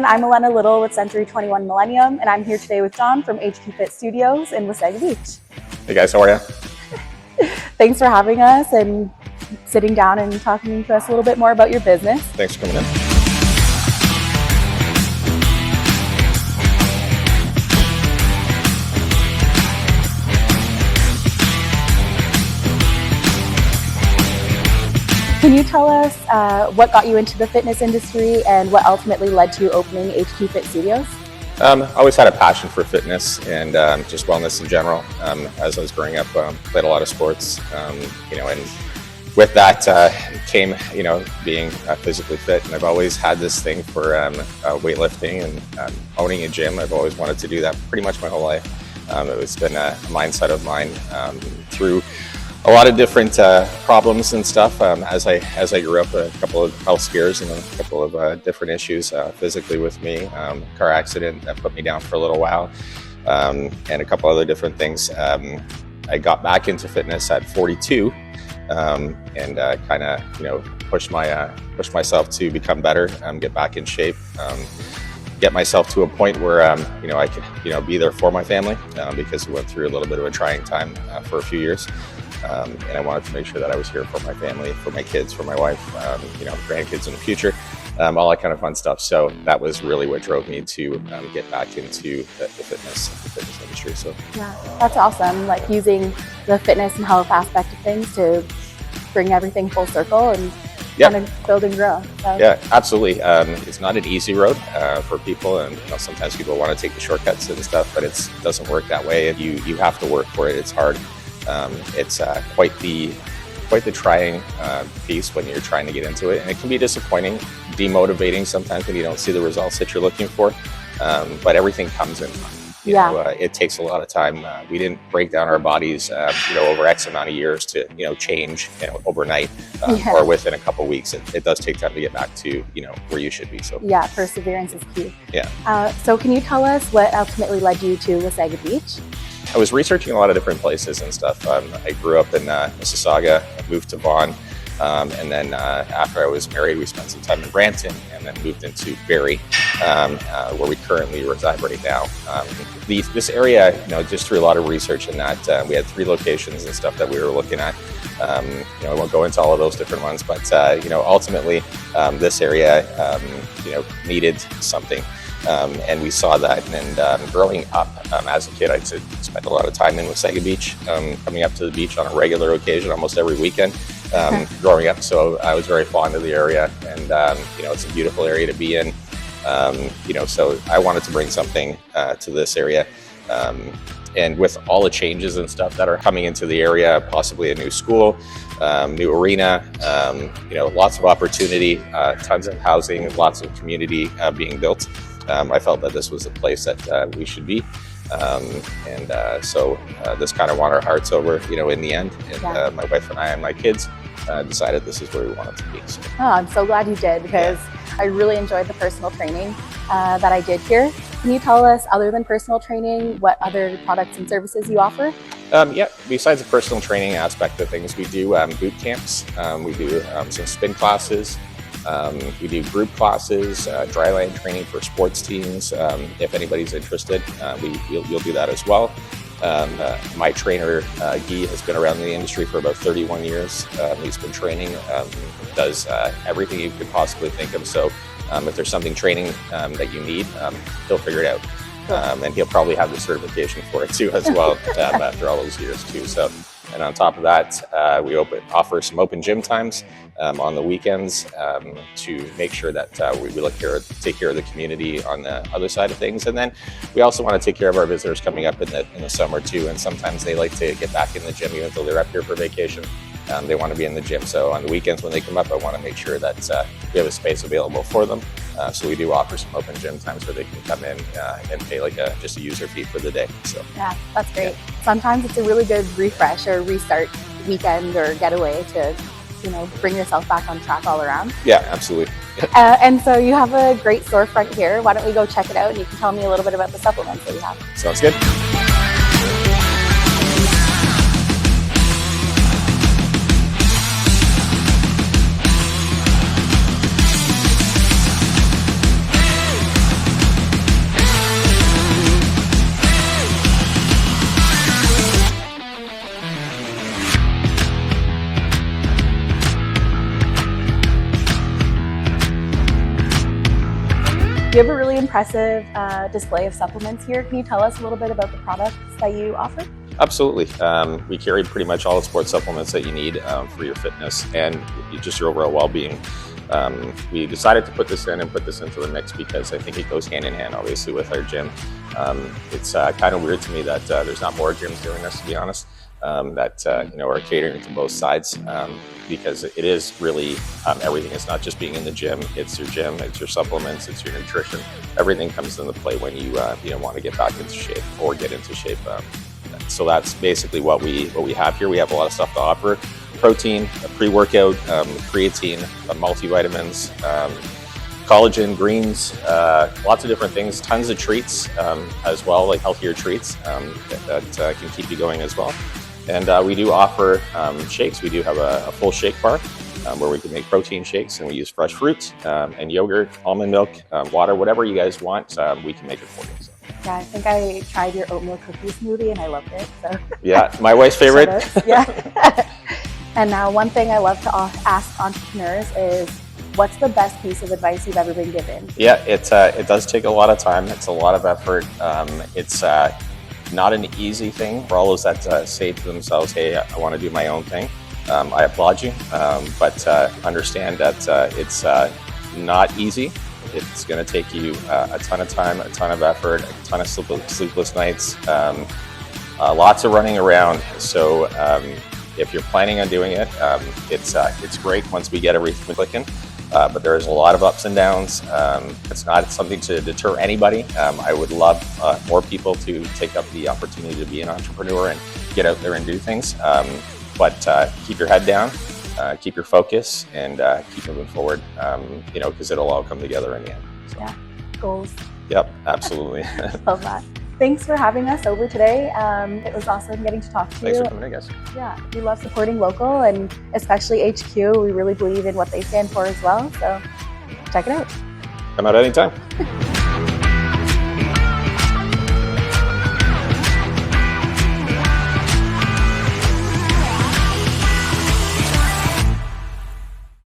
everyone. I'm Elena Little with Century 21 Millennium, and I'm here today with John from HQ Fit Studios in Wasaga Beach. Hey guys, how are you? Thanks for having us and sitting down and talking to us a little bit more about your business. Thanks for coming in. Can you tell us what got you into the fitness industry and what ultimately led to you opening HQ Fit Studios? I always had a passion for fitness and just wellness in general. As I was growing up, played a lot of sports, and with that came, being physically fit. And I've always had this thing for weightlifting and owning a gym. I've always wanted to do that pretty much my whole life. It's been a mindset of mine through a lot of different problems and stuff as I grew up. A couple of health scares and a couple of different issues physically with me. Car accident that put me down for a little while, and a couple other different things. I got back into fitness at 42, and kind of pushed myself to become better, get back in shape. Get myself to a point where I could be there for my family because we went through a little bit of a trying time for a few years. And I wanted to make sure that I was here for my family, for my kids, for my wife, grandkids in the future, all that kind of fun stuff. So that was really what drove me to get back into the fitness industry. So yeah, that's awesome. Like using the fitness and health aspect of things to bring everything full circle and kind of build and grow. So. Yeah, absolutely. It's not an easy road for people, and sometimes people want to take the shortcuts and stuff, but it doesn't work that way. You have to work for it. It's hard. It's quite the trying piece when you're trying to get into it, and it can be disappointing, demotivating sometimes when you don't see the results that you're looking for. But everything comes in time. It takes a lot of time. We didn't break down our bodies, over X amount of years to change overnight or within a couple of weeks. It does take time to get back to where you should be. So yeah, perseverance is key. Yeah. So can you tell us what ultimately led you to Wasaga Beach? I was researching a lot of different places and stuff. I grew up in Mississauga, moved to Vaughan, and then after I was married, we spent some time in Brampton, and then moved into Barrie, where we currently reside right now. This area, just through a lot of research in that, we had 3 locations and stuff that we were looking at. I won't go into all of those different ones, but ultimately, this area, needed something. And we saw that, and growing up as a kid, I'd spent a lot of time in Wasaga Beach, coming up to the beach on a regular occasion, almost every weekend, growing up. So I was very fond of the area, and it's a beautiful area to be in. So I wanted to bring something to this area. And with all the changes and stuff that are coming into the area, possibly a new school, new arena, lots of opportunity, tons of housing, lots of community being built. I felt that this was the place that we should be. So this kind of won our hearts over, in the end. And my wife and I and my kids decided this is where we wanted to be. So. Oh, I'm so glad you did, because I really enjoyed the personal training that I did here. Can you tell us, other than personal training, what other products and services you offer? Besides the personal training aspect of things, we do boot camps. We do some spin classes. We do group classes, dryland training for sports teams. If anybody's interested, you'll do that as well. My trainer, Guy, has been around the industry for about 31 years. He's been training, does everything you could possibly think of. So if there's something training that you need, he'll figure it out. And he'll probably have the certification for it too as well after all those years too. So. And on top of that, we offer some open gym times on the weekends to make sure that we take care of the community on the other side of things. And then we also want to take care of our visitors coming up in the summer too. And sometimes they like to get back in the gym even though they're up here for vacation. They want to be in the gym. So on the weekends when they come up, I want to make sure that we have a space available for them. So we do offer some open gym times where they can come in and pay just a user fee for the day. So yeah, that's great. Yeah. Sometimes it's a really good refresh or restart weekend or getaway to, bring yourself back on track all around. Yeah, absolutely. Yeah. And so you have a great storefront here. Why don't we go check it out, and you can tell me a little bit about the supplements that you have. Sounds good. impressive display of supplements here. Can you tell us a little bit about the products that you offer? Absolutely. We carry pretty much all the sports supplements that you need for your fitness and just your overall well-being. We decided to put this in and put this into the mix because I think it goes hand in hand, obviously, with our gym. It's kind of weird to me that there's not more gyms doing this, to be honest, that are catering to both sides, because it is really everything. It's not just being in the gym, it's your gym, it's your supplements, it's your nutrition. Everything comes into play when you want to get back into shape or get into shape. So that's basically what we have here. We have a lot of stuff to offer: protein, pre-workout, creatine, multivitamins, collagen, greens, lots of different things, tons of treats as well, like healthier treats that can keep you going as well. And we do offer shakes. We do have a full shake bar where we can make protein shakes, and we use fresh fruit and yogurt, almond milk, water, whatever you guys want, we can make it for you. So. Yeah, I think I tried your oatmeal cookie smoothie and I loved it. So yeah, my wife's favorite. Yeah. And now one thing I love to ask entrepreneurs is, what's the best piece of advice you've ever been given? Yeah, it does take a lot of time. It's a lot of effort. It's not an easy thing for all those that say to themselves, hey, I want to do my own thing. I applaud you, but understand that it's not easy. It's going to take you a ton of time, a ton of effort, a ton of sleepless nights, lots of running around. So if you're planning on doing it, it's great once we get everything clicking. But there's a lot of ups and downs. It's not something to deter anybody. I would love more people to take up the opportunity to be an entrepreneur and get out there and do things. But keep your head down. Keep your focus and keep moving forward, because it'll all come together in the end. So. Yeah, goals. Yep, absolutely. Love that. Thanks for having us over today. It was awesome getting to talk to you. Thanks for coming in, guys. Yeah, we love supporting local, and especially HQ. We really believe in what they stand for as well. So check it out. Come out anytime.